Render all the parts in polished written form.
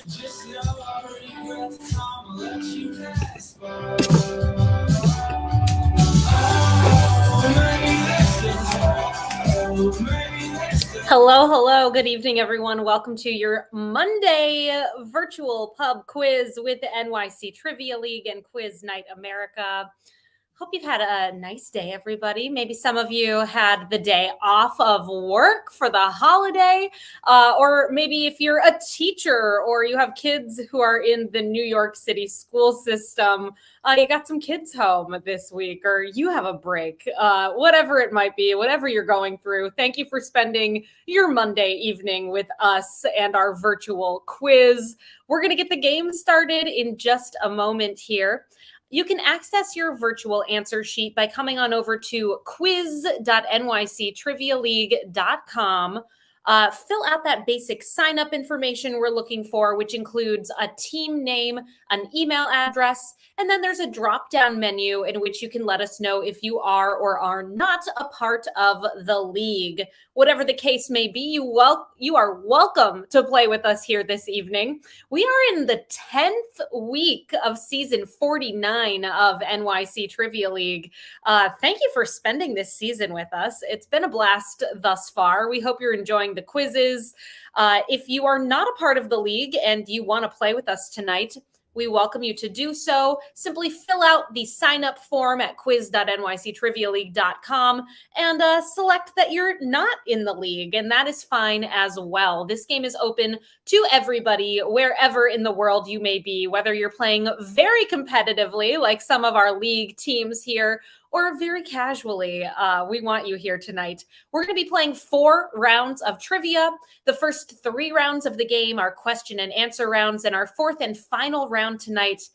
Just know I regret the time I let you pass by. Hello. Good evening, everyone. Welcome to your Monday virtual pub quiz with the NYC Trivia League and Quiz Night America. Hope you've had a nice day, everybody. Maybe some of you had the day off of work for the holiday, or maybe if you're a teacher or you have kids who are in the New York City school system, you got some kids home this week, or you have a break, whatever it might be, whatever you're going through. Thank you for spending your Monday evening with us and our virtual quiz. We're going to get the game started in just a moment here. You can access your virtual answer sheet by coming on over to quiz.nyctrivialeague.com. Fill out that basic sign-up information we're looking for, which includes a team name, an email address, and then there's a drop-down menu in which you can let us know if you are or are not a part of the league. Whatever the case may be, you are welcome to play with us here this evening. We are in the 10th week of season 49 of NYC Trivia League. Thank you for spending this season with us. It's been a blast thus far. We hope you're enjoying the quizzes. If you are not a part of the league and you want to play with us tonight, we welcome you to do so. Simply fill out the sign-up form at quiz.nyctrivialeague.com and select that you're not in the league, and that is fine as well. This game is open to everybody, wherever in the world you may be, whether you're playing very competitively, like some of our league teams here, or very casually. We want you here tonight. We're going to be playing 4 rounds of trivia. The first 3 rounds of the game are question and answer rounds, and our 4th and final round tonight,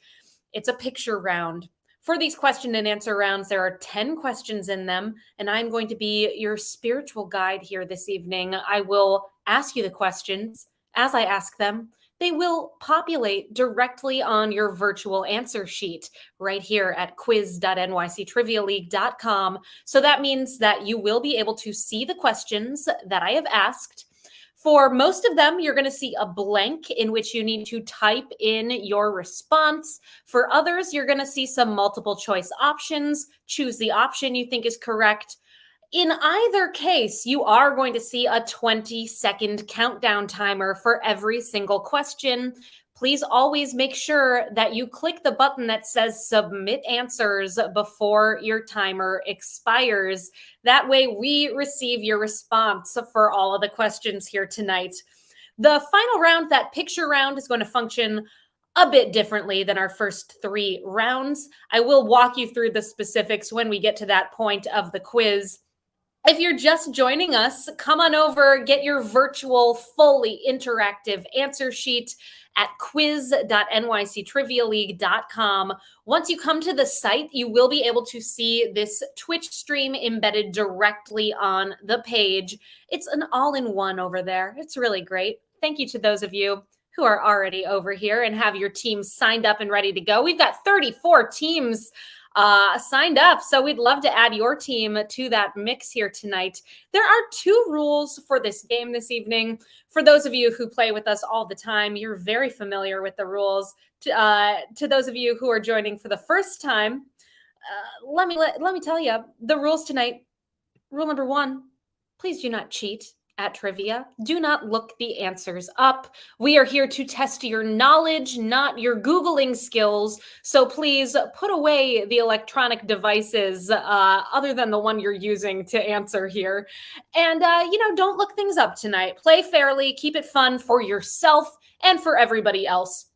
it's a picture round. For these question and answer rounds, there are 10 questions in them, and I'm going to be your spiritual guide here this evening. I will ask you the questions. As I ask them, they will populate directly on your virtual answer sheet right here at quiz.nyctrivialeague.com. So that means that you will be able to see the questions that I have asked. For most of them, you're going to see a blank in which you need to type in your response. For others, you're going to see some multiple choice options. Choose the option you think is correct. In either case, you are going to see a 20-second countdown timer for every single question. Please always make sure that you click the button that says submit answers before your timer expires. That way we receive your response for all of the questions here tonight. The final round, that picture round, is going to function a bit differently than our first 3 rounds. I will walk you through the specifics when we get to that point of the quiz. If you're just joining us, come on over, get your virtual, fully interactive answer sheet at quiz.nyctrivialeague.com. Once you come to the site, you will be able to see this Twitch stream embedded directly on the page. It's an all-in-one over there. It's really great. Thank you to those of you who are already over here and have your teams signed up and ready to go. We've got 34 teams signed up, so we'd love to add your team to that mix here tonight. There are 2 rules for this game this evening. For those of you who play with us all the time, you're very familiar with the rules. To those of you who are joining for the first time, let me tell you the rules tonight. Rule number 1, please do not cheat at trivia. Do not look the answers up. We are here to test your knowledge, not your Googling skills. So please put away the electronic devices other than the one you're using to answer here. And, don't look things up tonight. Play fairly, keep it fun for yourself and for everybody else.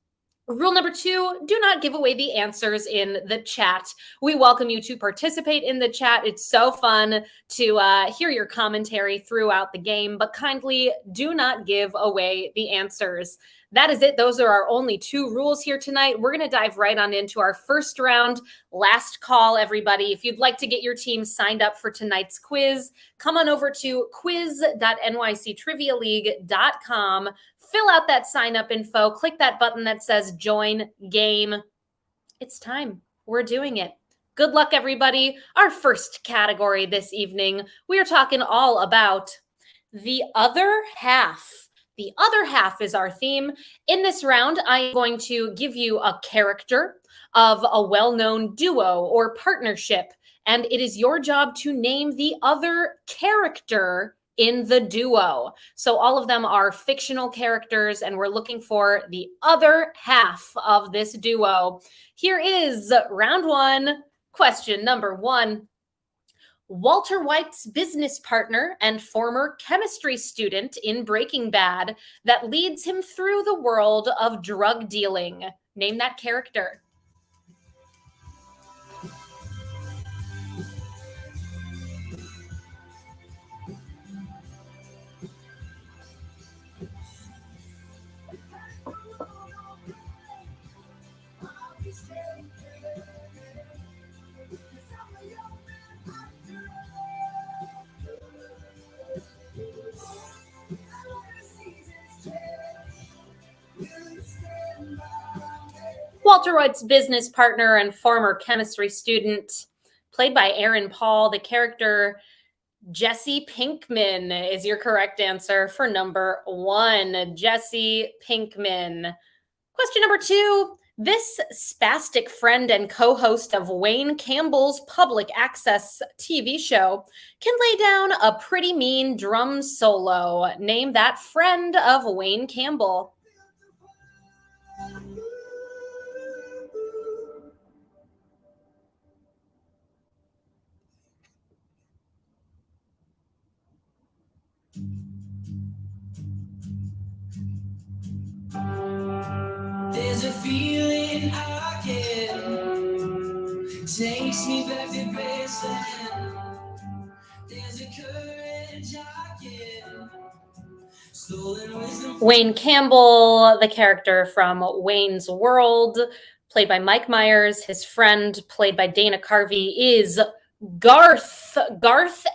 Rule number 2, do not give away the answers in the chat. We welcome you to participate in the chat. It's so fun to hear your commentary throughout the game, but kindly do not give away the answers. That is it. Those are our only 2 rules here tonight. We're going to dive right on into our first round. Last call, everybody. If you'd like to get your team signed up for tonight's quiz, come on over to quiz.nyctrivialeague.com. Fill out that sign-up info. Click that button that says Join Game. It's time. We're doing it. Good luck, everybody. Our first category this evening, we are talking all about the other half. The other half is our theme. In this round, I am going to give you a character of a well-known duo or partnership, and it is your job to name the other character in the duo. So all of them are fictional characters, and we're looking for the other half of this duo. Here is round one, question number one. Walter White's business partner and former chemistry student in Breaking Bad that leads him through the world of drug dealing. Name that character. Walter White's business partner and former chemistry student, played by Aaron Paul. The character Jesse Pinkman is your correct answer for number one. Jesse Pinkman. Question number two. This spastic friend and co-host of Wayne Campbell's public access TV show can lay down a pretty mean drum solo. Name that friend of Wayne Campbell. There's a feeling I get, takes me back to Graceland. There's a courage I get, stolen wisdom. Wayne Campbell, the character from Wayne's World, played by Mike Myers. His friend, played by Dana Carvey, is Garth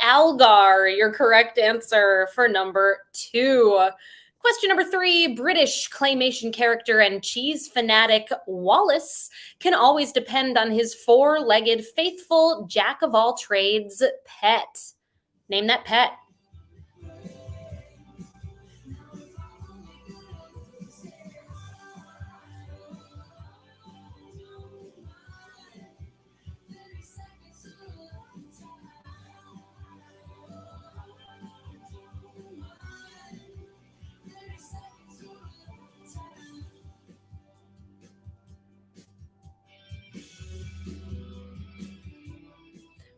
Algar. Your correct answer for number two. Question number three. British claymation character and cheese fanatic Wallace can always depend on his four-legged, faithful, jack-of-all-trades pet. Name that pet.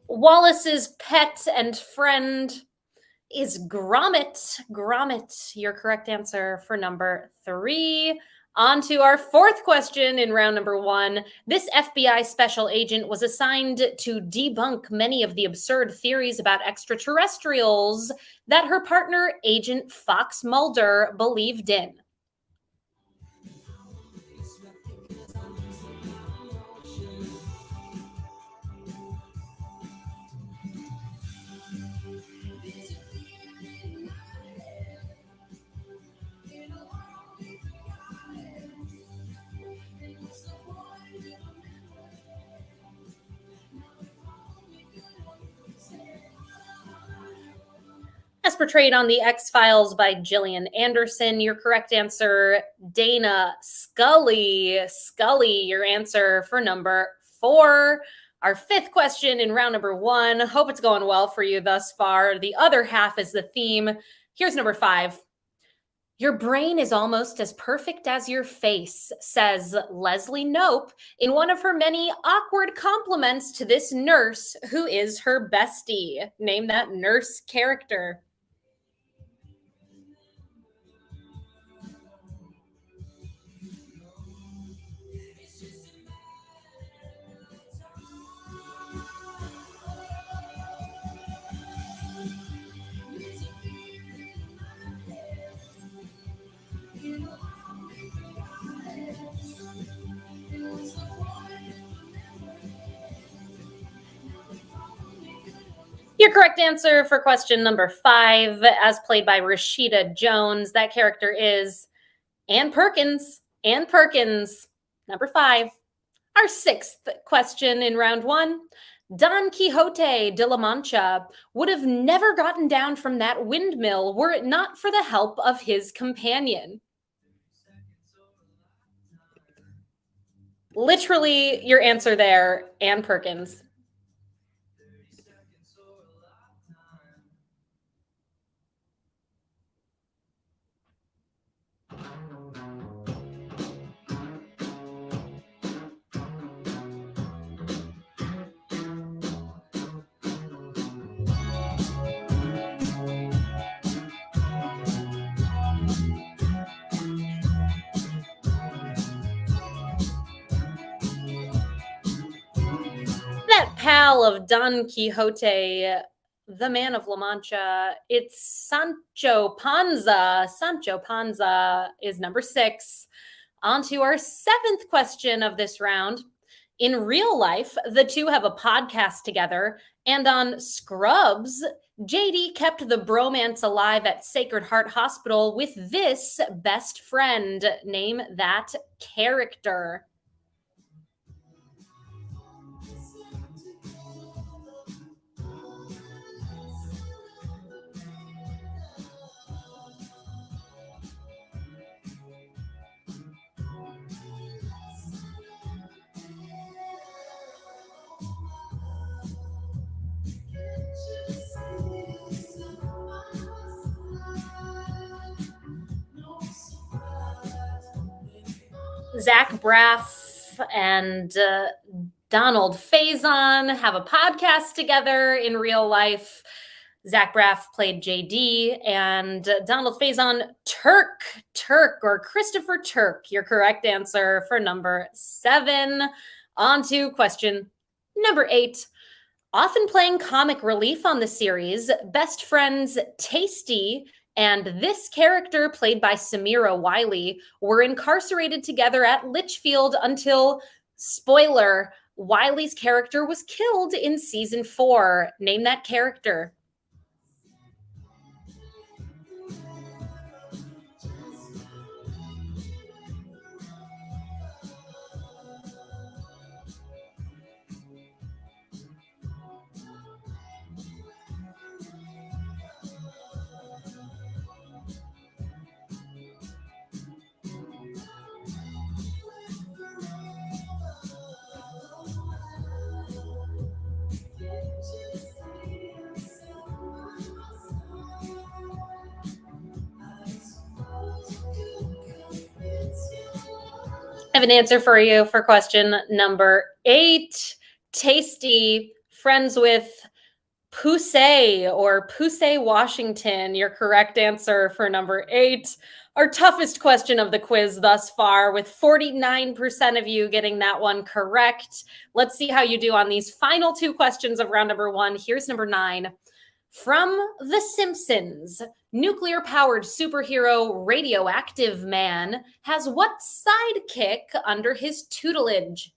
Wallace's pet and friend is Gromit. Gromit, your correct answer for number three. On to our fourth question in round number one. This FBI special agent was assigned to debunk many of the absurd theories about extraterrestrials that her partner, Agent Fox Mulder, believed in. As portrayed on The X-Files by Gillian Anderson, your correct answer, Dana Scully. Scully, your answer for number four. Our fifth question in round number one. Hope it's going well for you thus far. The other half is the theme. Here's number five. Your brain is almost as perfect as your face, says Leslie Knope in one of her many awkward compliments to this nurse who is her bestie. Name that nurse character. Your correct answer for question number five, as played by Rashida Jones, that character is Ann Perkins. Ann Perkins, number five. Our sixth question in round one. Don Quixote de la Mancha would have never gotten down from that windmill were it not for the help of his companion. Literally, your answer there, Ann Perkins. That pal of Don Quixote, the man of La Mancha, it's Sancho Panza. Sancho Panza is number 6. On to our 7th question of this round. In real life, the two have a podcast together, and on Scrubs, JD kept the bromance alive at Sacred Heart Hospital with this best friend. Name that character. Zach Braff and Donald Faison have a podcast together in real life. Zach Braff played JD, and Donald Faison, Turk or Christopher Turk, your correct answer for number 7. On to question number 8. Often playing comic relief on the series, best friends Tasty and this character, played by Samira Wiley, were incarcerated together at Litchfield until, spoiler, Wiley's character was killed in season 4. Name that character. I have an answer for you for question number 8. Tasty, friends with Poussey or Poussey Washington, your correct answer for number 8. Our toughest question of the quiz thus far, with 49% of you getting that one correct. Let's see how you do on these final 2 questions of round number 1. Here's number 9. From The Simpsons, nuclear-powered superhero Radioactive Man has what sidekick under his tutelage?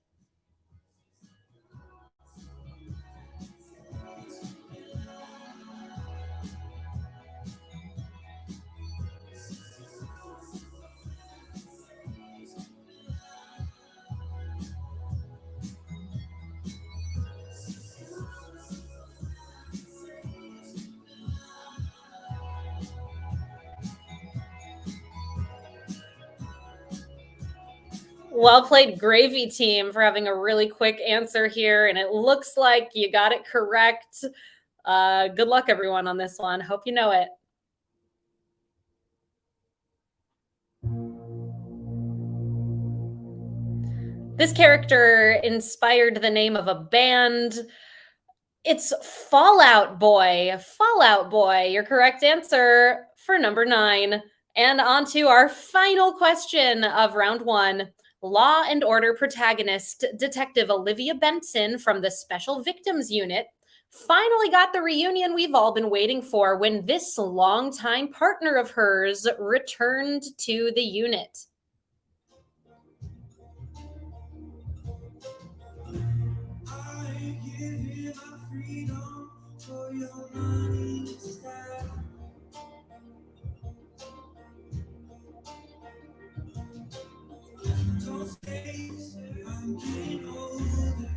Well played, Gravy Team, for having a really quick answer here, and it looks like you got it correct. Good luck, everyone, on this one. Hope you know it. This character inspired the name of a band. It's Fall Out Boy. Fall Out Boy, your correct answer for number 9. And on to our final question of round 1. Law and Order protagonist, Detective Olivia Benson from the Special Victims Unit, finally got the reunion we've all been waiting for when this longtime partner of hers returned to the unit. I give you my freedom for your money instead. Don't stay, I'm getting older.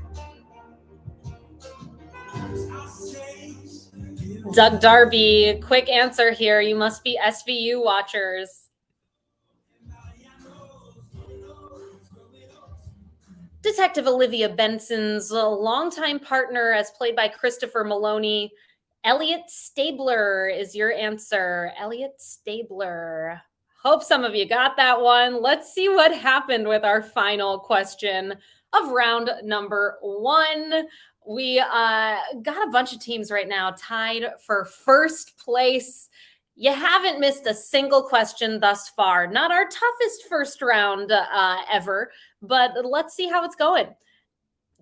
Doug Darby, quick answer here. You must be SVU watchers. Detective Olivia Benson's longtime partner, as played by Christopher Maloney. Elliot Stabler is your answer. Elliot Stabler. Hope some of you got that one. Let's see what happened with our final question of round number 1. We got a bunch of teams right now tied for first place. You haven't missed a single question thus far. Not our toughest first round ever, but let's see how it's going.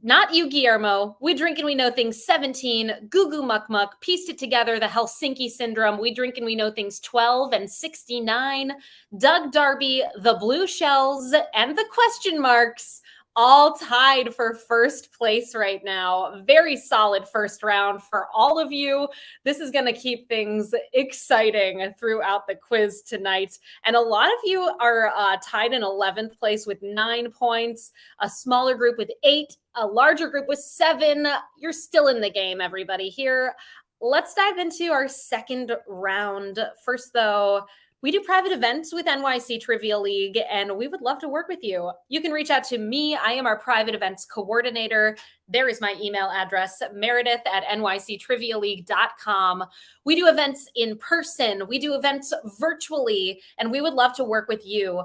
Not you, Guillermo. We Drink and We Know Things 17, Goo Goo Muck Muck, pieced it together, the Helsinki Syndrome, We Drink and We Know Things 12 and 69, Doug Darby, the Blue Shells, and the question marks, all tied for first place right now. Very solid first round for all of you. This is going to keep things exciting throughout the quiz tonight. And a lot of you are tied in 11th place with 9 points, a smaller group with 8, a larger group with 7. You're still in the game, everybody. Here, let's dive into our second round. First, though, we do private events with NYC Trivia League, and we would love to work with you. You can reach out to me. I am our private events coordinator. There is my email address, meredith@nyctrivialeague.com. We do events in person. We do events virtually, and we would love to work with you.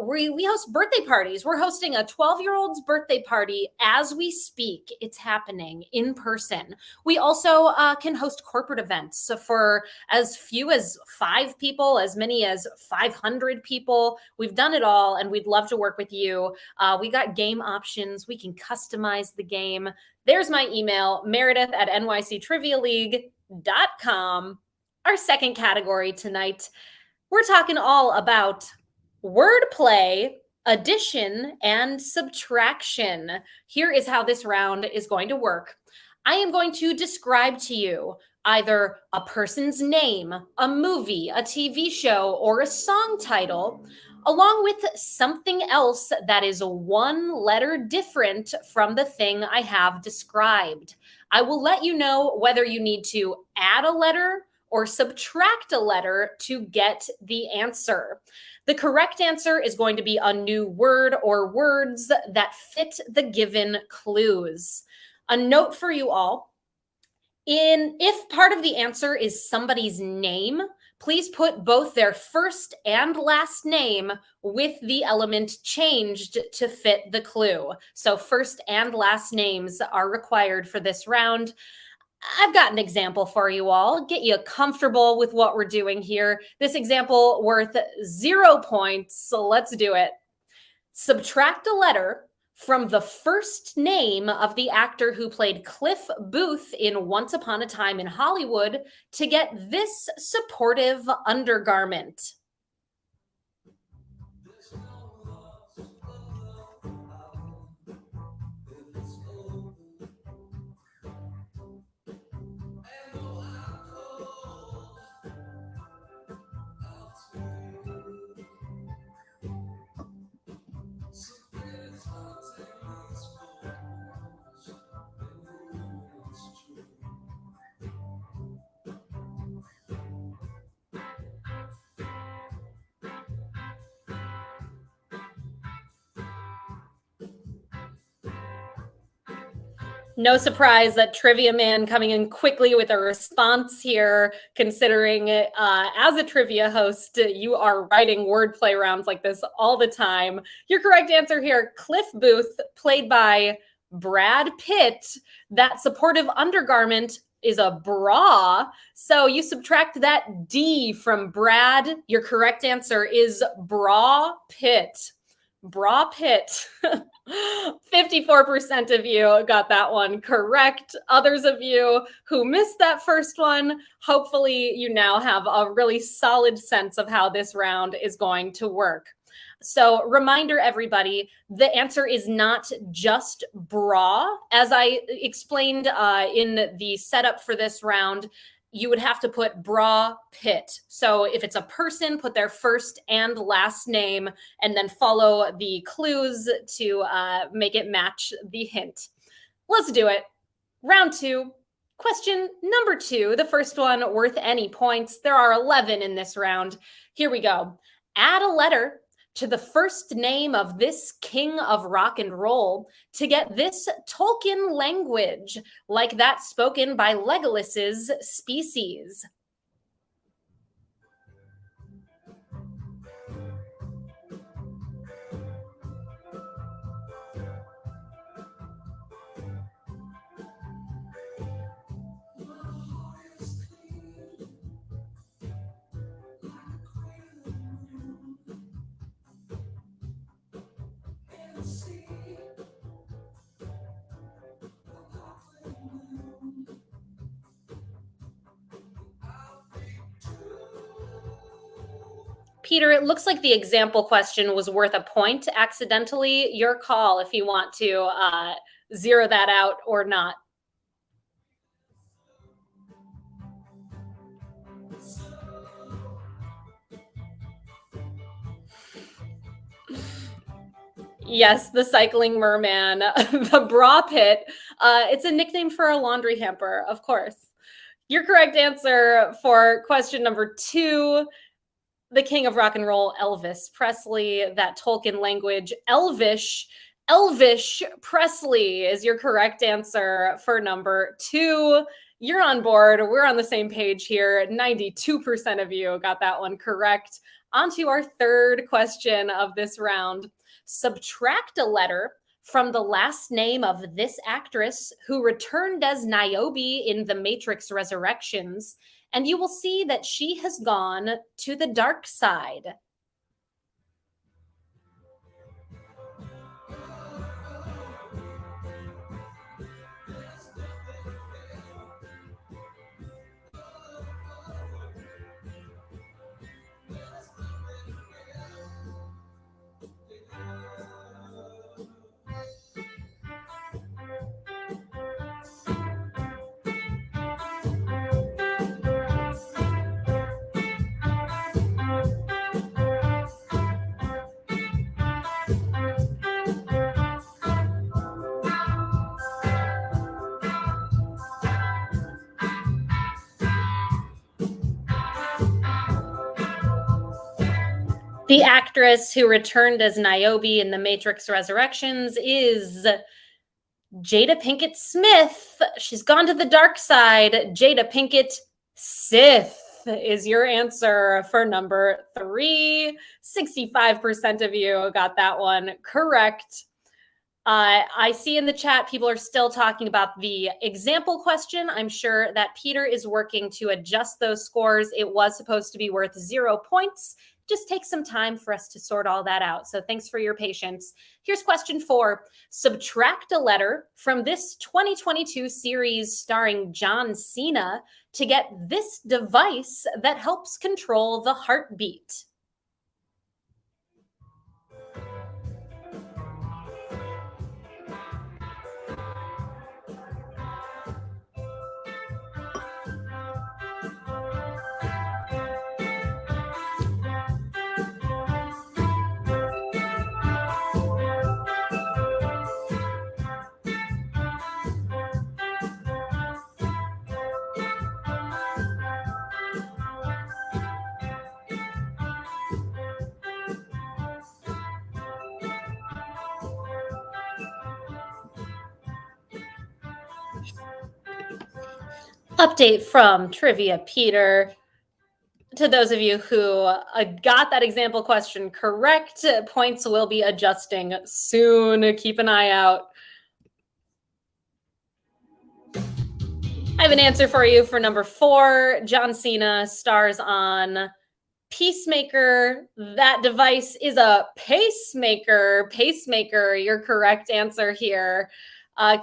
We host birthday parties. We're hosting a 12-year-old's birthday party as we speak. It's happening in person. We also can host corporate events for as few as 5 people, as many as 500 people. We've done it all, and we'd love to work with you. We got game options. We can customize the game. There's my email, meredith@nyctrivialeague.com. Our second category tonight, we're talking all about wordplay, addition, and subtraction. Here is how this round is going to work. I am going to describe to you either a person's name, a movie, a TV show, or a song title, along with something else that is 1 letter different from the thing I have described. I will let you know whether you need to add a letter or subtract a letter to get the answer. The correct answer is going to be a new word or words that fit the given clues. A note for you all, if part of the answer is somebody's name, please put both their first and last name with the element changed to fit the clue. So first and last names are required for this round. I've got an example for you all. Get you comfortable with what we're doing here. This example worth 0 points, so let's do it. Subtract a letter from the first name of the actor who played Cliff Booth in Once Upon a Time in Hollywood to get this supportive undergarment. No surprise that Trivia Man coming in quickly with a response here, considering as a trivia host, you are writing wordplay rounds like this all the time. Your correct answer here, Cliff Booth, played by Brad Pitt. That supportive undergarment is a bra. So you subtract that D from Brad. Your correct answer is bra pit. Bra pit. 54% of you got that one correct. Others of you who missed that first one, hopefully you now have a really solid sense of how this round is going to work. So reminder, everybody, the answer is not just bra. As I explained in the setup for this round, you would have to put bra pit. So if it's a person, put their first and last name and then follow the clues to make it match the hint. Let's do it. Round 2, Question number 2, the first one worth any points. There are 11 in this round. Here we go. Add a letter to the first name of this king of rock and roll to get this Tolkien language, like that spoken by Legolas's species. Peter, it looks like the example question was worth a point accidentally. Your call if you want to zero that out or not. Yes, the cycling merman, the bra pit. It's a nickname for a laundry hamper, of course. Your correct answer for question number 2, the king of rock and roll, Elvis Presley, that Tolkien language, Elvish. Elvish Presley is your correct answer for number 2. You're on board. We're on the same page here. 92% of you got that one correct. On to our third question of this round. Subtract a letter from the last name of this actress who returned as Niobe in The Matrix Resurrections, and you will see that she has gone to the dark side. The actress who returned as Niobe in The Matrix Resurrections is Jada Pinkett Smith. She's gone to the dark side. Jada Pinkett Sith is your answer for number 3. 65% of you got that one correct. I see in the chat people are still talking about the example question. I'm sure that Peter is working to adjust those scores. It was supposed to be worth 0 points. Just take some time for us to sort all that out. So thanks for your patience. Here's question 4. Subtract a letter from this 2022 series starring John Cena to get this device that helps control the heartbeat. Update from Trivia Peter. To those of you who got that example question correct, points will be adjusting soon. Keep an eye out. I have an answer for you for number 4. John Cena stars on Peacemaker. That device is a pacemaker. Pacemaker, your correct answer here.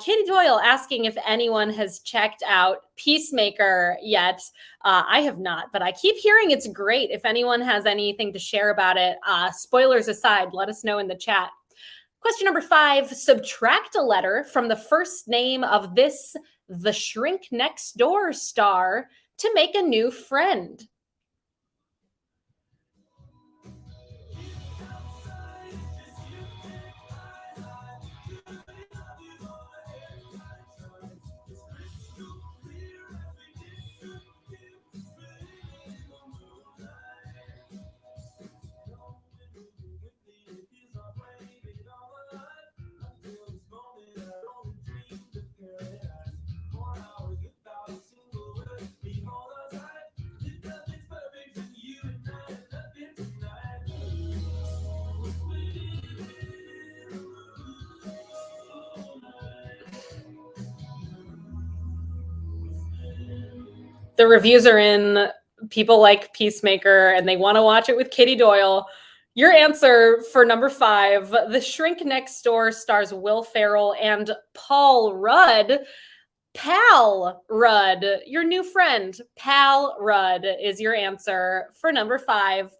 Katie Doyle asking if anyone has checked out Peacemaker yet. I have not, but I keep hearing it's great. If anyone has anything to share about it, spoilers aside, let us know in the chat. Question number 5, subtract a letter from the first name of this The Shrink Next Door star to make a new friend. The reviews are in. People like Peacemaker, and they want to watch it with Kitty Doyle. Your answer for number 5, The Shrink Next Door stars Will Ferrell and Paul Rudd. Pal Rudd, your new friend. Pal Rudd is your answer for number 5.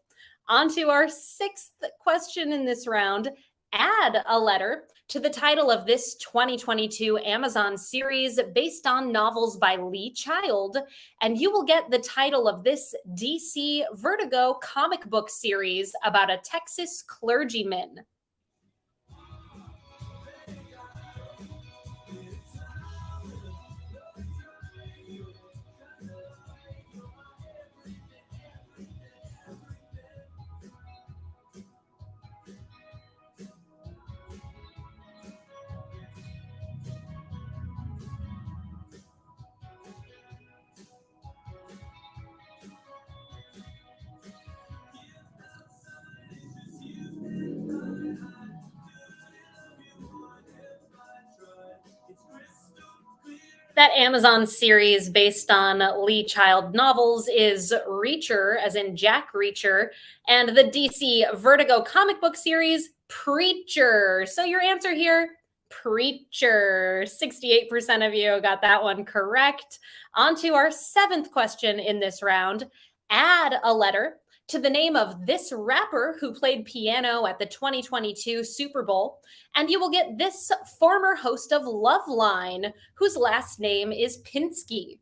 On to our 6th question in this round. Add a letter to the title of this 2022 Amazon series based on novels by Lee Child, and you will get the title of this DC Vertigo comic book series about a Texas clergyman. That Amazon series based on Lee Child novels is Reacher, as in Jack Reacher, and the DC Vertigo comic book series, Preacher. So your answer here, Preacher. 68% of you got that one correct. On to our 7th question in this round. Add a letter to the name of this rapper who played piano at the 2022 Super Bowl, and you will get this former host of Loveline, whose last name is Pinsky.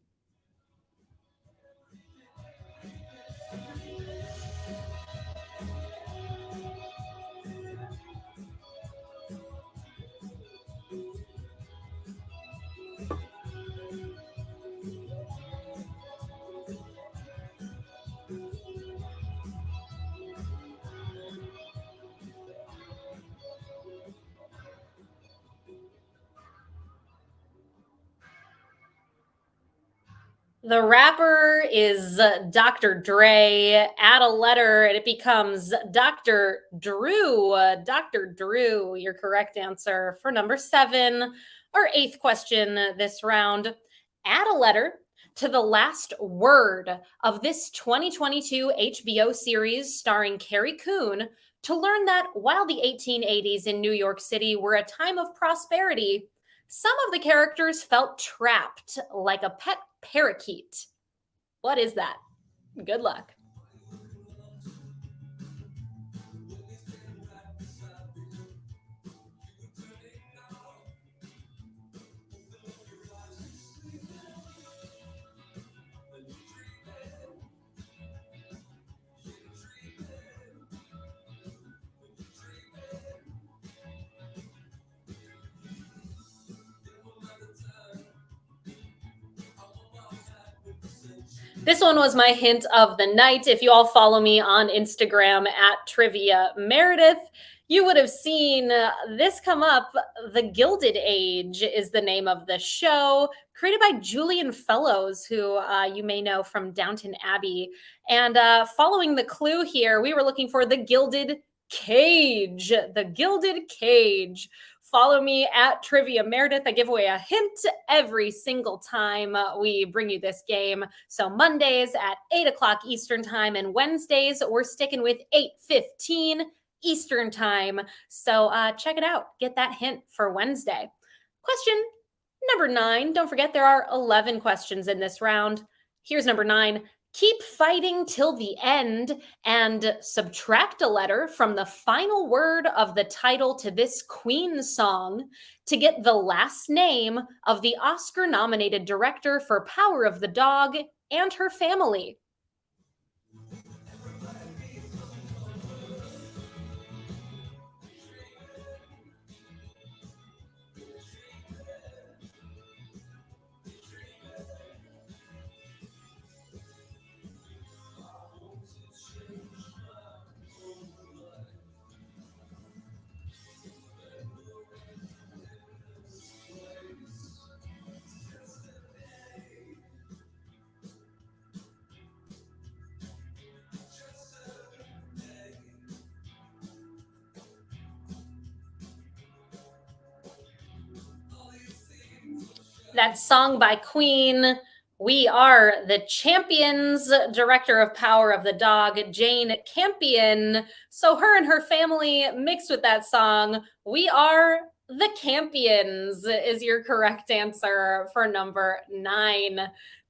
The rapper is Dr. Dre. Add a letter and it becomes Dr. Drew. Dr. Drew, your correct answer for number 7. Our 8th question this round. Add a letter to the last word of this 2022 HBO series starring Carrie Coon to learn that while the 1880s in New York City were a time of prosperity, some of the characters felt trapped like a pet parakeet. What is that? Good luck. This one was my hint of the night. If you all follow me on Instagram at Trivia Meredith, you would have seen this come up. The Gilded Age is the name of the show, created by Julian Fellows, who you may know from Downton Abbey. And following the clue here, we were looking for the Gilded Cage. The Gilded Cage. Follow me at Trivia Meredith. I give away a hint every single time we bring you this game. So Mondays at 8 o'clock Eastern time, and Wednesdays we're sticking with 8:15 Eastern time. So check it out. Get that hint for Wednesday. Question number 9. Don't forget there are 11 questions in this round. Here's number 9. Keep fighting till the end and subtract a letter from the final word of the title to this Queen song to get the last name of the Oscar-nominated director for Power of the Dog and her family. That song by Queen, We are the champions, director of Power of the Dog, Jane Campion. So her and her family mixed with that song. We are the Campions is your correct answer for number 9.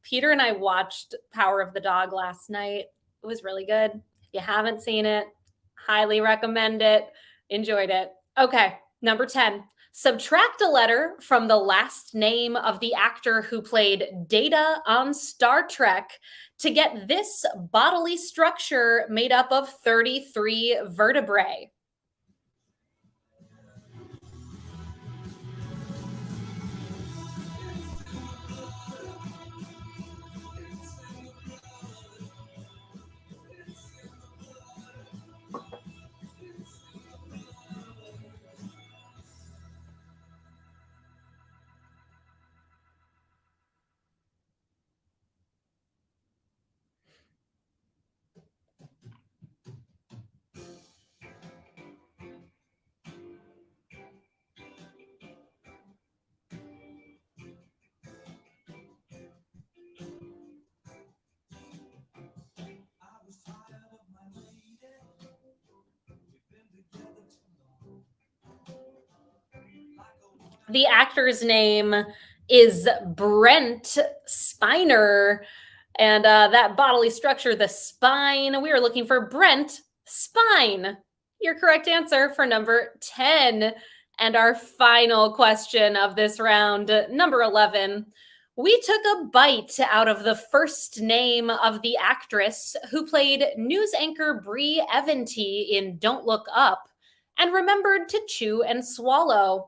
Peter and I watched Power of the Dog last night. It was really good. If you haven't seen it, highly recommend it. Enjoyed it. Okay, number 10. Subtract a letter from the last name of the actor who played Data on Star Trek to get this bodily structure made up of 33 vertebrae. The actor's name is Brent Spiner. And that bodily structure, the spine, we are looking for Brent Spine. Your correct answer for number 10. And our final question of this round, number 11. We took a bite out of the first name of the actress who played news anchor Bree Eventy in Don't Look Up and remembered to chew and swallow.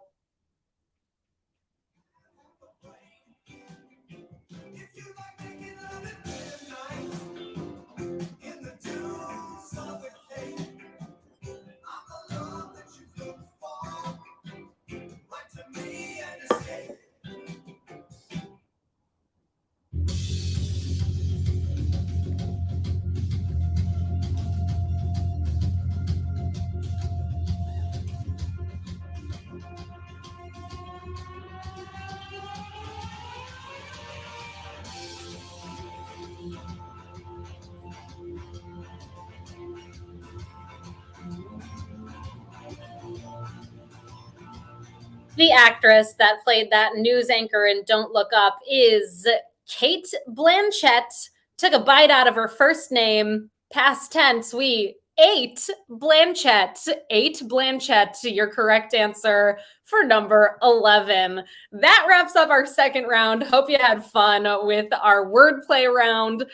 The actress that played that news anchor in Don't Look Up is Kate Blanchett. Took a bite out of her first name, past tense. We ate Blanchett. Ate Blanchett, your correct answer for number 11. That wraps up our second round. Hope you had fun with our wordplay round.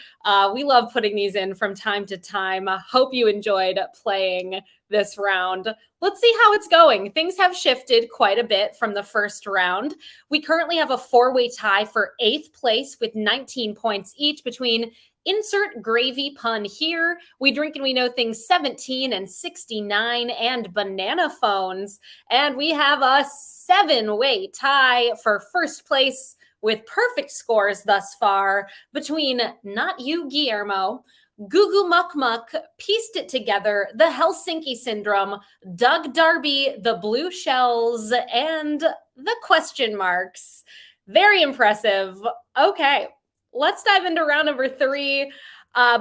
We love putting these in from time to time. Hope you enjoyed playing this round. Let's see how it's going. Things have shifted quite a bit from the first round. We currently have a 4-way tie for 8th place with 19 points each between insert gravy pun here, We Drink and We Know Things 17 and 69, and banana phones. And we have a 7-way tie for first place with perfect scores thus far between Not You, Guillermo, Goo Goo Muck Muck, Pieced It Together, The Helsinki Syndrome, Doug Darby, The Blue Shells, and The Question Marks. Very impressive. Okay, let's dive into round number 3.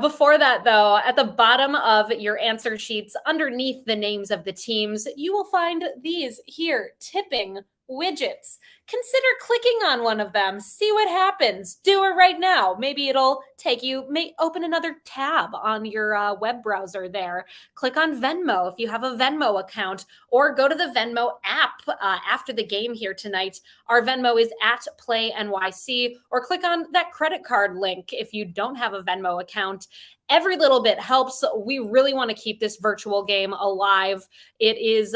Before that, though, at the bottom of your answer sheets, underneath the names of the teams, you will find these here, tipping widgets. Consider clicking on one of them. See what happens. Do it right now. Maybe it'll take you, open another tab on your web browser there. Click on Venmo if you have a Venmo account, or go to the Venmo app after the game here tonight. Our Venmo is at Play NYC, or click on that credit card link if you don't have a Venmo account. Every little bit helps. We really want to keep this virtual game alive. It is,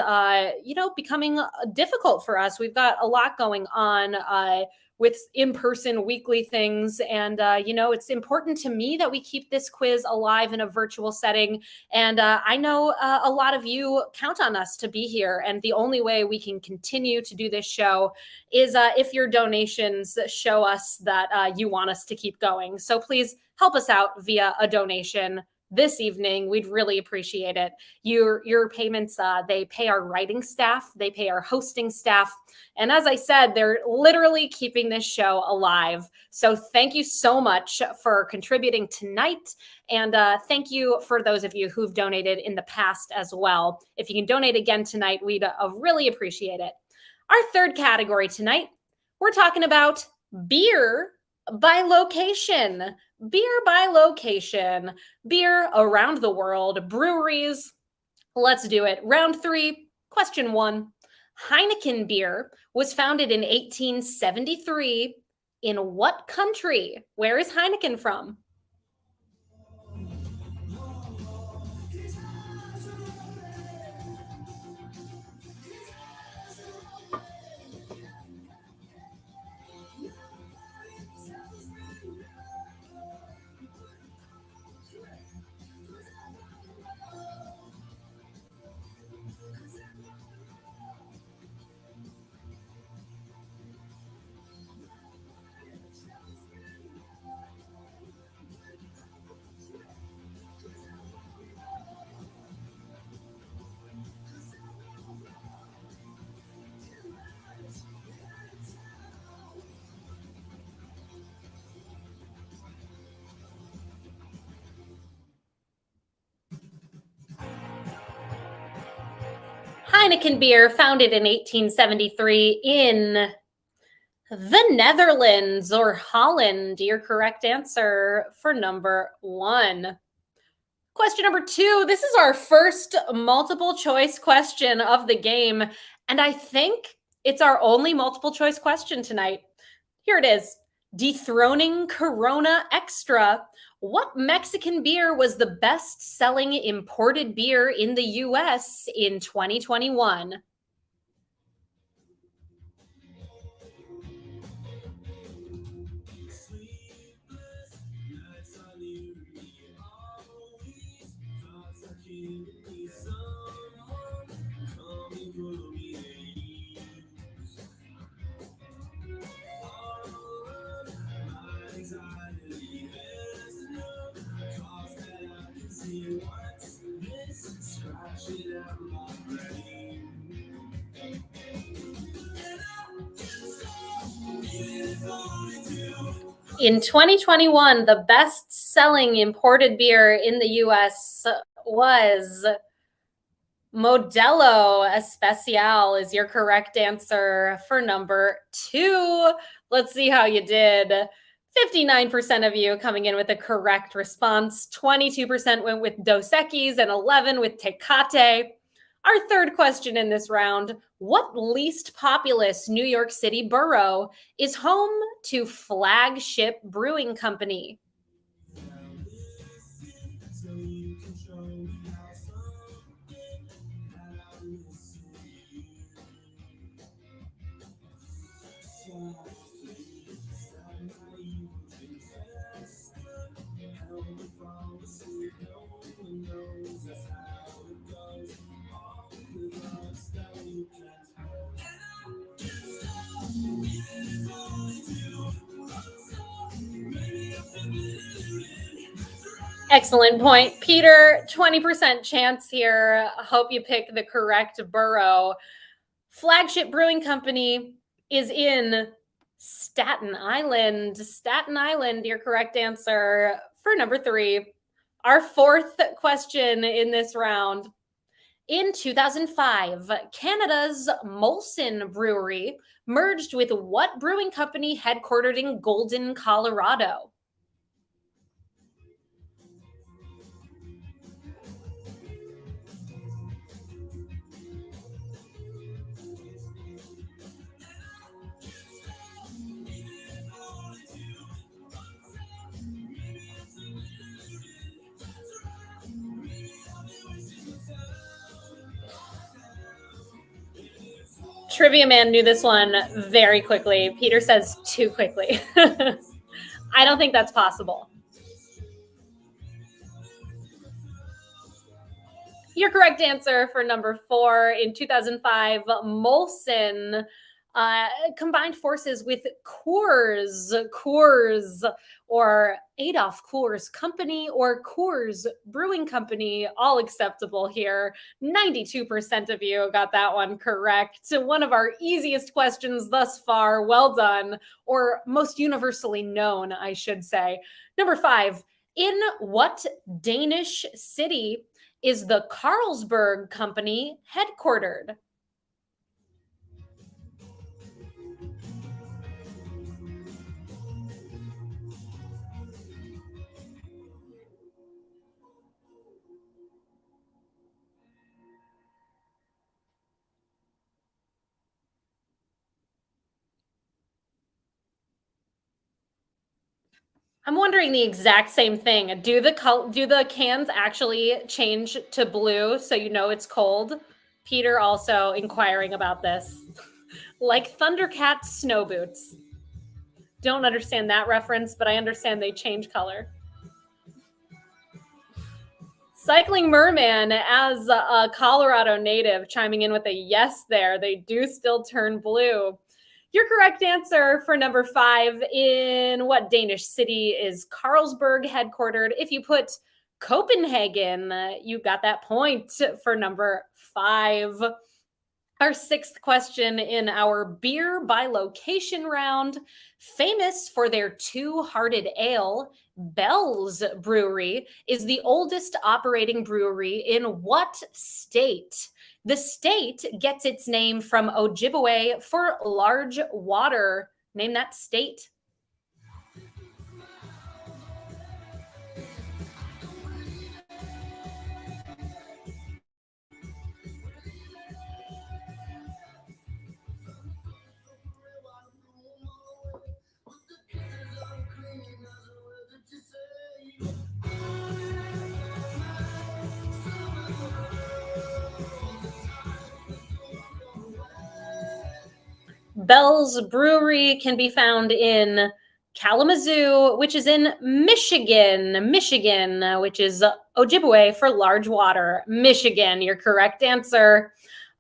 becoming difficult for us. We've got a lot going on with in-person weekly things. And, it's important to me that we keep this quiz alive in a virtual setting. And I know a lot of you count on us to be here. And the only way we can continue to do this show is if your donations show us that you want us to keep going. So please help us out via a donation. this evening, we'd really appreciate it. Your payments, they pay our writing staff, they pay our hosting staff. And as I said, they're literally keeping this show alive. So thank you so much for contributing tonight. And thank you for those of you who've donated in the past as well. If you can donate again tonight, we'd really appreciate it. Our third category tonight, we're talking about beer by location. Beer by location. Beer around the world, breweries. Let's do it. Round 3, question 1. Heineken beer was founded in 1873 in what country? Where is Heineken from? Heineken beer, founded in 1873 in the Netherlands or Holland. Your correct answer for number 1. Question number 2. This is our first multiple choice question of the game, and I think it's our only multiple choice question tonight. Here it is. Dethroning Corona Extra. What Mexican beer was the best-selling imported beer in the U.S. in 2021? In 2021, the best-selling imported beer in the U.S. was Modelo Especial is your correct answer for number 2. Let's see how you did. 59% of you coming in with a correct response. 22% went with Dos Equis and 11% with Tecate. Our third question in this round, what least populous New York City borough is home to Flagship Brewing Company? Excellent point, Peter. 20% chance here. Hope you pick the correct borough. Flagship Brewing Company is in Staten Island. Staten Island, your correct answer for number 3. Our fourth question in this round. In 2005, Canada's Molson Brewery merged with what brewing company headquartered in Golden, Colorado? Trivia Man knew this one very quickly. Peter says too quickly. I don't think that's possible. Your correct answer for number 4, in 2005, Molson combined forces with Coors, or Adolf Coors Company, or Coors Brewing Company, all acceptable here. 92% of you got that one correct. One of our easiest questions thus far. Well done, or most universally known, I should say. Number 5, in what Danish city is the Carlsberg Company headquartered? I'm wondering the exact same thing. Do the cans actually change to blue so you know it's cold? Peter also inquiring about this. Like Thundercats snow boots. Don't understand that reference, but I understand they change color. Cycling Merman, as a Colorado native, chiming in with a yes there. They do still turn blue. Your correct answer for number 5, in what Danish city is Carlsberg headquartered? If you put Copenhagen, you got that point for number 5. Our 6th question in our beer by location round. Famous for their two-hearted ale, Bell's Brewery is the oldest operating brewery in what state? The state gets its name from Ojibwe for large water. Name that state. Bell's Brewery can be found in Kalamazoo, which is in Michigan, which is Ojibwe for large water. Michigan, your correct answer.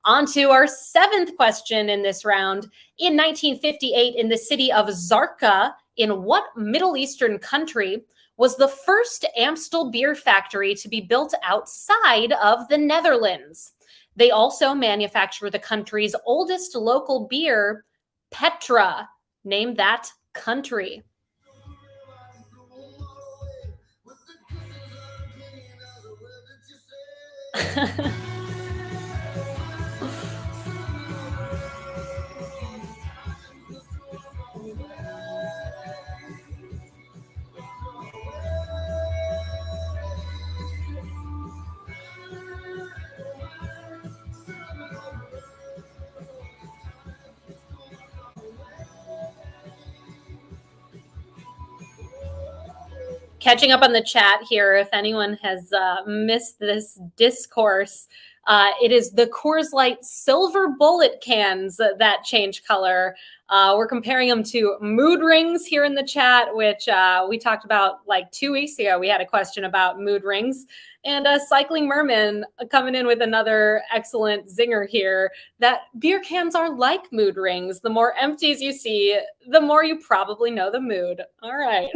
On to our 7th question in this round. In 1958, in the city of Zarqa, in what Middle Eastern country was the first Amstel beer factory to be built outside of the Netherlands? They also manufacture the country's oldest local beer, Petra. Name that country. Catching up on the chat here, if anyone has missed this discourse, it is the Coors Light silver bullet cans that change color. We're comparing them to mood rings here in the chat, which we talked about like 2 weeks ago. We had a question about mood rings. And Cycling Merman coming in with another excellent zinger here, that beer cans are like mood rings. The more empties you see, the more you probably know the mood. All right.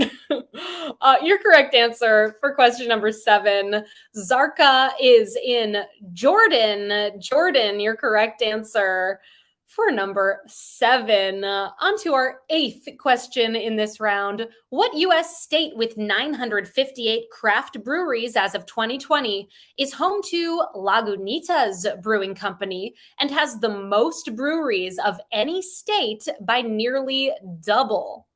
Your correct answer for question number 7, Zarqa is in Jordan. Jordan, your correct answer for number 7. On to our 8th question in this round. What U.S. state with 958 craft breweries as of 2020 is home to Lagunitas Brewing Company and has the most breweries of any state by nearly double?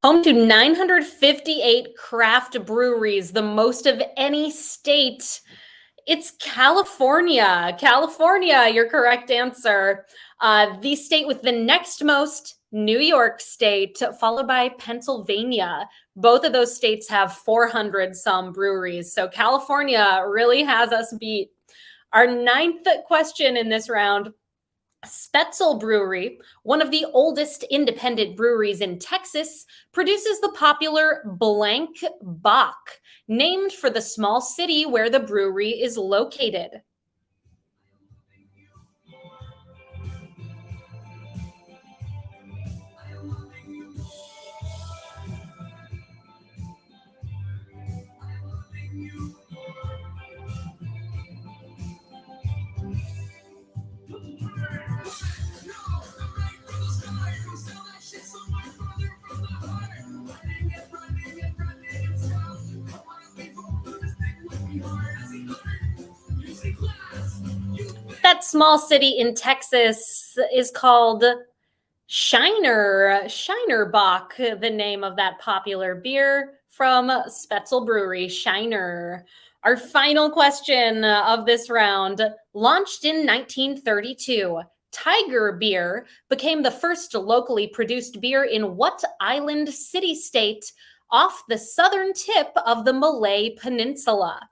Home to 958 craft breweries, the most of any state It's California. California, your correct answer. The state with the next most, New York State, followed by Pennsylvania. Both of those states have 400 some breweries. So California really has us beat. Our ninth question in this round. Spetzel Brewery, one of the oldest independent breweries in Texas, produces the popular Blank Bock, named for the small city where the brewery is located. That small city in Texas is called Shiner Bock, the name of that popular beer from Spetzel Brewery, Shiner. Our final question of this round, launched in 1932, Tiger Beer became the first locally produced beer in what island city-state off the southern tip of the Malay Peninsula?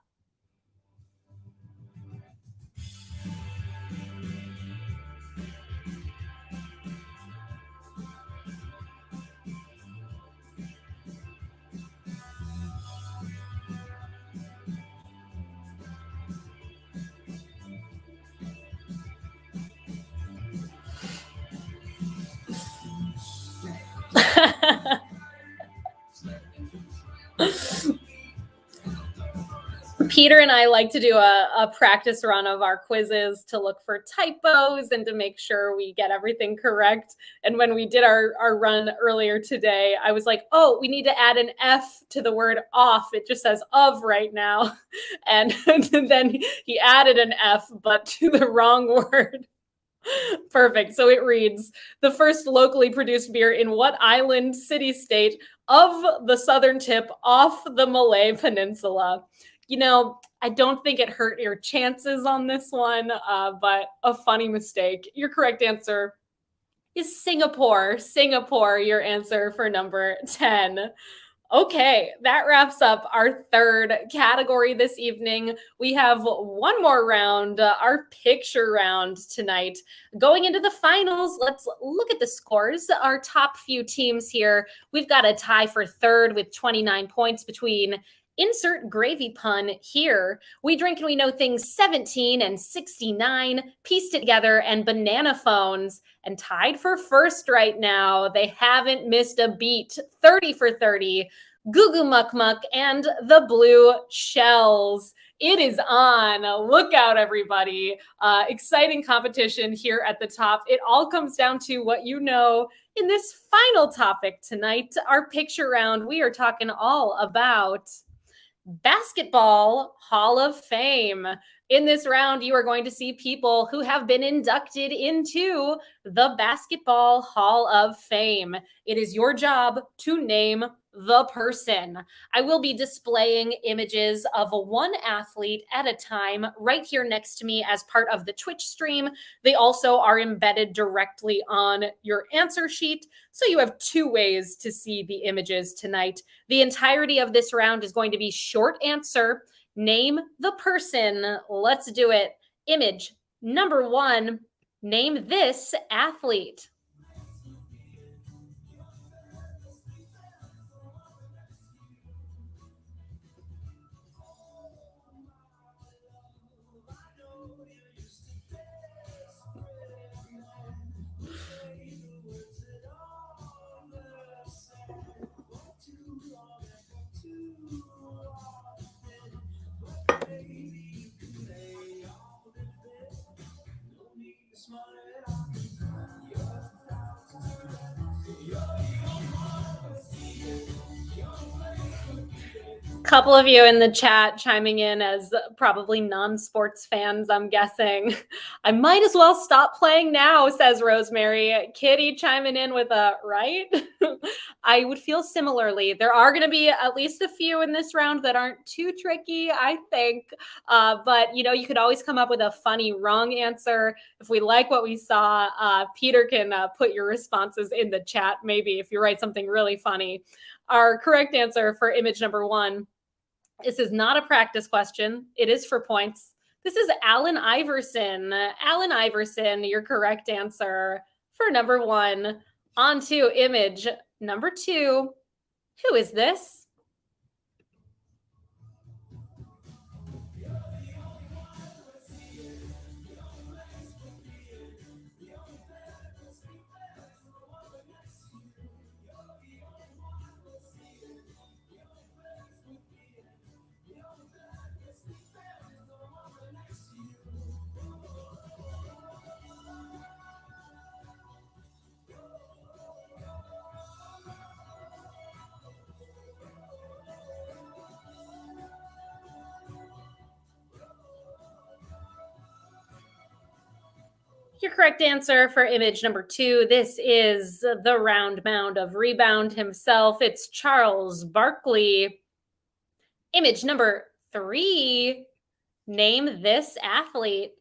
Peter and I like to do a practice run of our quizzes to look for typos and to make sure we get everything correct. And when we did our run earlier today, I was like, oh, we need to add an F to the word off. It just says of right now. And then he added an F, but to the wrong word. Perfect. So it reads, the first locally produced beer in what island city-state of the southern tip off the Malay Peninsula? You know, I don't think it hurt your chances on this one, but a funny mistake. Your correct answer is Singapore. Singapore, your answer for number 10. Okay, that wraps up our third category this evening. We have one more round, our picture round tonight. Going into the finals, let's look at the scores. Our top few teams here, we've got a tie for third with 29 points between insert gravy pun here. We Drink and We Know Things 17 and 69, Pieced It Together, and Banana Phones. And tied for first right now, they haven't missed a beat, 30 for 30, Goo Goo Muck Muck and the Blue Shells. It is on. Look out, everybody. Exciting competition here at the top. It all comes down to what you know in this final topic tonight, our picture round. We are talking all about Basketball Hall of Fame. In this round, you are going to see people who have been inducted into the Basketball Hall of Fame. It is your job to name the person. I will be displaying images of one athlete at a time right here next to me as part of the Twitch stream. They also are embedded directly on your answer sheet, so you have two ways to see the images tonight. The entirety of this round is going to be short answer. Name the person. Let's do it. Image number 1. Name this athlete. Couple of you in the chat chiming in as probably non-sports fans, I'm guessing. I might as well stop playing now, says Rosemary. Kitty chiming in with a right. I would feel similarly. There are going to be at least a few in this round that aren't too tricky, I think. But, you could always come up with a funny wrong answer. If we like what we saw, Peter can put your responses in the chat, maybe if you write something really funny. Our correct answer for image number 1, this is not a practice question. It is for points. This is Allen Iverson. Allen Iverson, your correct answer for number 1. On to image number 2. Who is this? Your correct answer for image number 2, this is the round mound of rebound himself. It's Charles Barkley. Image number 3, name this athlete.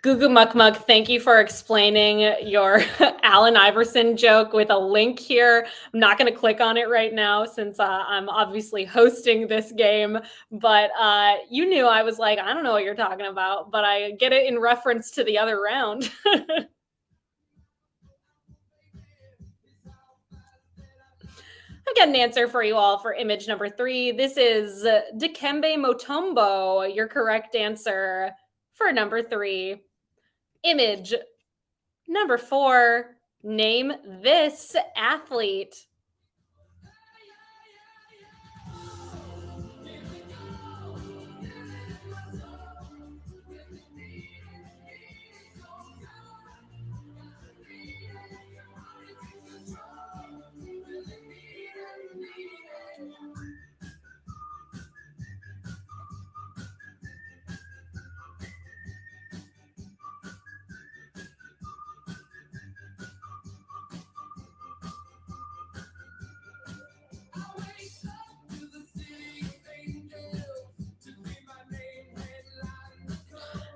Goo Muck Mug, thank you for explaining your Allen Iverson joke with a link here. I'm not going to click on it right now since I'm obviously hosting this game, but you knew I was like, I don't know what you're talking about, but I get it in reference to the other round. I've got an answer for you all for image number 3. This is Dikembe Mutombo, your correct answer for number 3. Image number 4, name this athlete.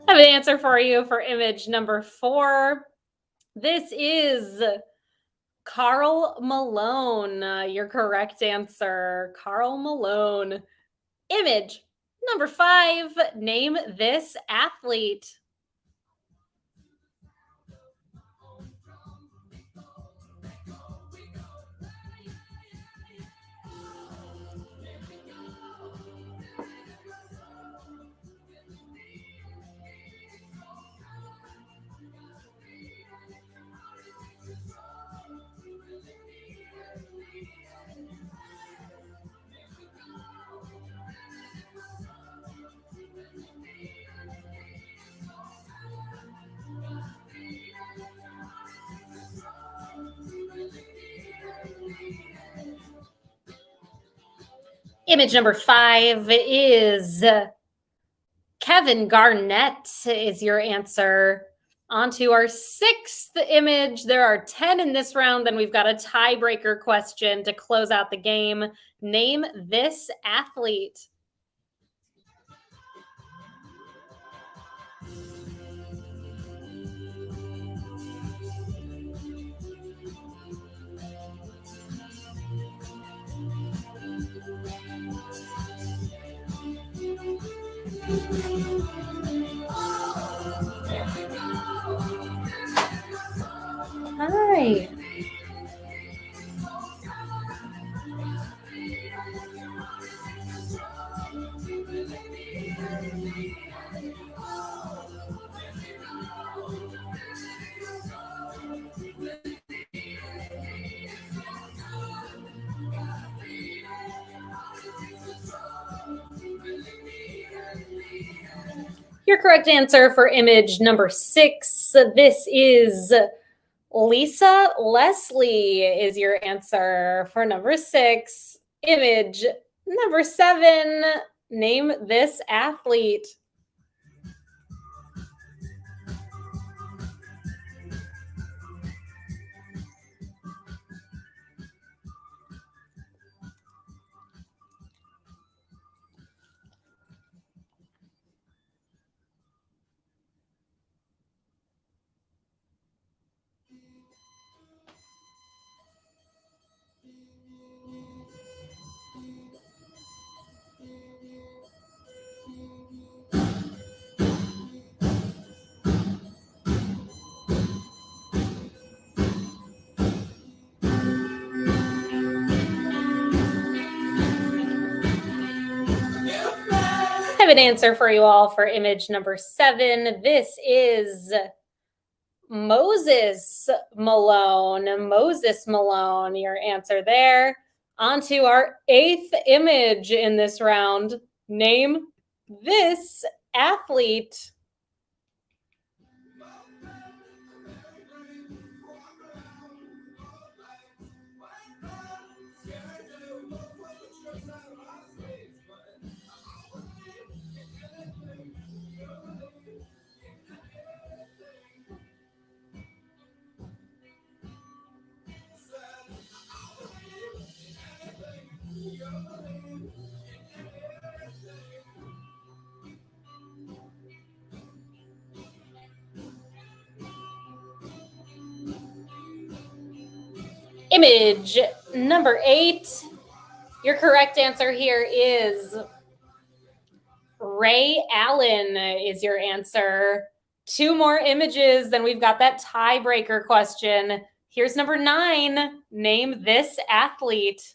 I have an answer for you for image number 4. This is Karl Malone, your correct answer. Karl Malone. Image number 5, name this athlete. Image number 5 is Kevin Garnett is your answer. On to our 6th image. There are 10 in this round. Then we've got a tiebreaker question to close out the game. Name this athlete. Hi. Your correct answer for image number 6, this is Lisa Leslie is your answer for number 6. Image number 7, name this athlete. I have an answer for you all for image number 7. This is Moses Malone. Moses Malone, your answer there. On to our 8th image in this round. Name this athlete. Image number 8. Your correct answer here is Ray Allen is your answer. 2 more images, then we've got that tiebreaker question. Here's number 9. Name this athlete.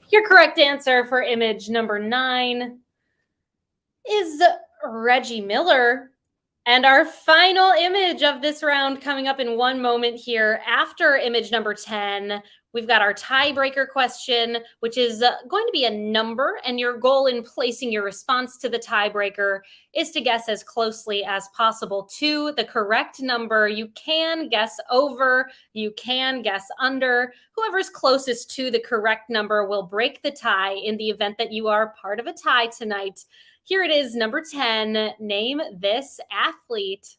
Your correct answer for image number 9 is Reggie Miller. And our final image of this round coming up in one moment here. After image number 10, we've got our tiebreaker question, which is going to be a number. And your goal in placing your response to the tiebreaker is to guess as closely as possible to the correct number. You can guess over, you can guess under. Whoever's closest to the correct number will break the tie in the event that you are part of a tie tonight. Here it is, number 10. Name this athlete.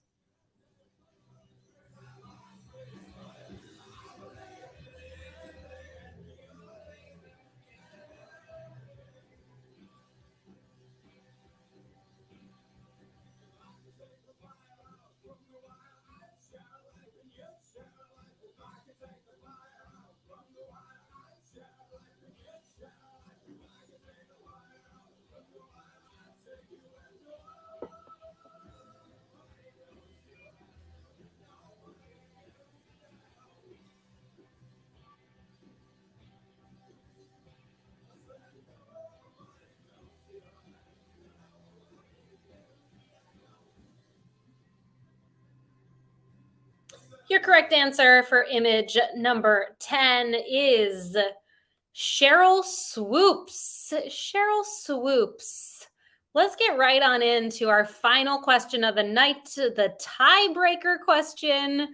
Your correct answer for image number 10 is Cheryl Swoops. Cheryl Swoops. Let's get right on into our final question of the night, the tiebreaker question.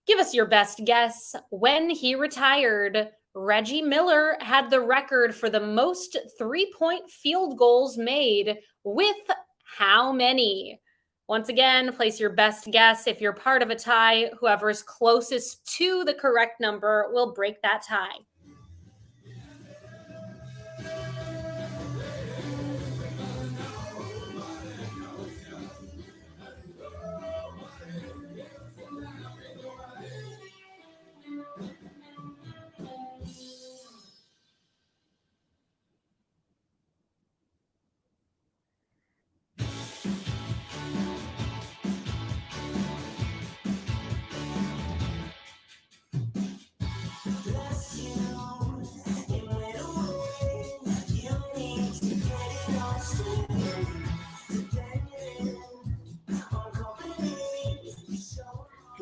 Give us your best guess. When he retired, Reggie Miller had the record for the most 3-point field goals made with how many? Once again, place your best guess. If you're part of a tie, whoever's closest to the correct number will break that tie.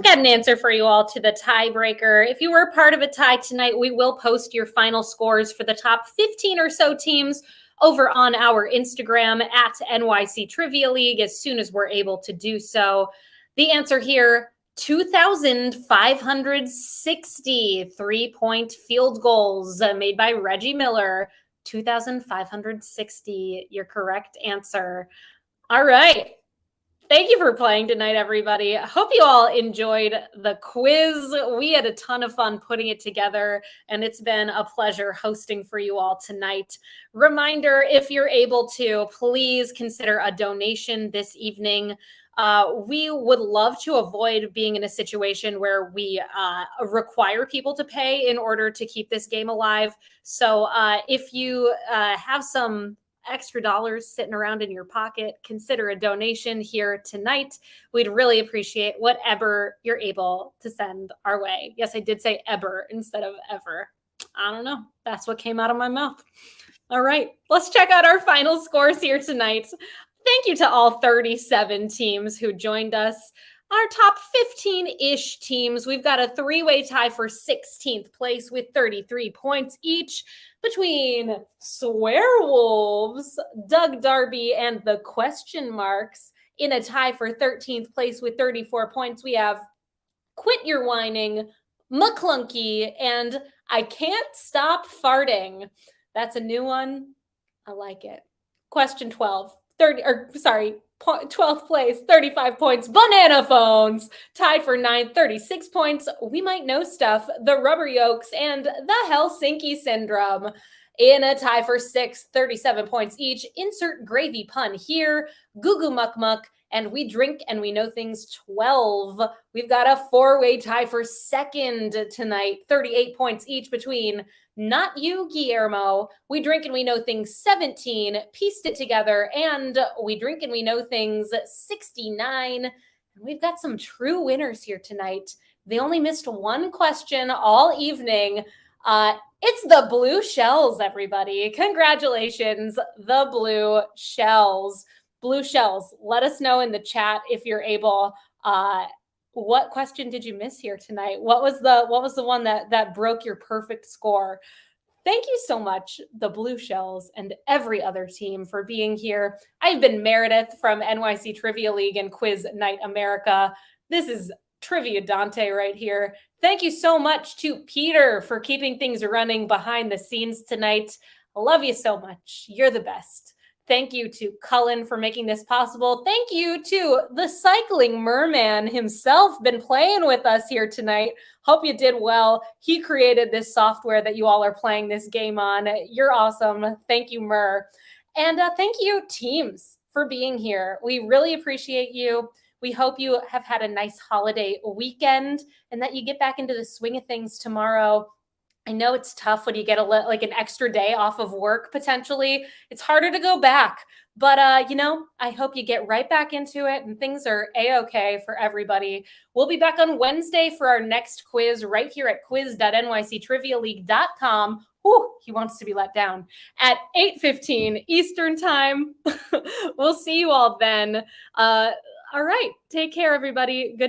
got an answer for you all to the tiebreaker. If you were part of a tie tonight, we will post your final scores for the top 15 or so teams over on our Instagram at NYC Trivia League as soon as we're able to do so. The answer here, 2,560 3-point field goals made by Reggie Miller. 2,560, your correct answer. All right. Thank you for playing tonight, everybody. I hope you all enjoyed the quiz. We had a ton of fun putting it together, and it's been a pleasure hosting for you all tonight. Reminder, if you're able to, please consider a donation this evening. We would love to avoid being in a situation where we require people to pay in order to keep this game alive. So if you have some extra dollars sitting around in your pocket, consider a donation here tonight. We'd really appreciate whatever you're able to send our way. Yes, I did say ever instead of ever. I don't know. That's what came out of my mouth. All right, let's check out our final scores here tonight. Thank you to all 37 teams who joined us. Our top 15-ish teams, we've got a three-way tie for 16th place with 33 points each between Swearwolves, Doug Darby, and the question marks. In a tie for 13th place with 34 points, we have Quit Your Whining, McClunky, and I Can't Stop Farting. That's a new one. I like it. Question 12. 12th place, 35 points, Banana Phones, tied for 9th, 36 points, We Might Know Stuff, The Rubber Yolks, and The Helsinki Syndrome. In a tie for 6th, 37 points each, insert gravy pun here, Goo Goo Muck Muck, and We Drink and We Know Things 12. We've got a four-way tie for 2nd tonight, 38 points each between Not You, Guillermo, We Drink and We Know Things 17, Pieced It Together, and We Drink and We Know Things 69. And we've got some true winners here tonight. They only missed one question all evening. It's the Blue Shells, everybody. Congratulations, the Blue Shells. Blue Shells, let us know in the chat if you're able. What question did you miss here tonight? What was the one that broke your perfect score? Thank you so much, the Blue Shells and every other team, for being here. I've been Meredith from NYC Trivia League and Quiz Night America. This is Trivia Dante right here. Thank you so much to Peter for keeping things running behind the scenes tonight. I love you so much. You're the best. Thank you to Cullen for making this possible. Thank you to the Cycling Merman himself, been playing with us here tonight. Hope you did well. He created this software that you all are playing this game on. You're awesome. Thank you, Mer. And thank you, teams, for being here. We really appreciate you. We hope you have had a nice holiday weekend and that you get back into the swing of things tomorrow. I know it's tough when you get an extra day off of work, potentially. It's harder to go back. But, I hope you get right back into it and things are A-okay for everybody. We'll be back on Wednesday for our next quiz right here at quiz.nyctrivialeague.com. Whew, he wants to be let down. At 8:15 Eastern time. We'll see you all then. All right. Take care, everybody. Good night.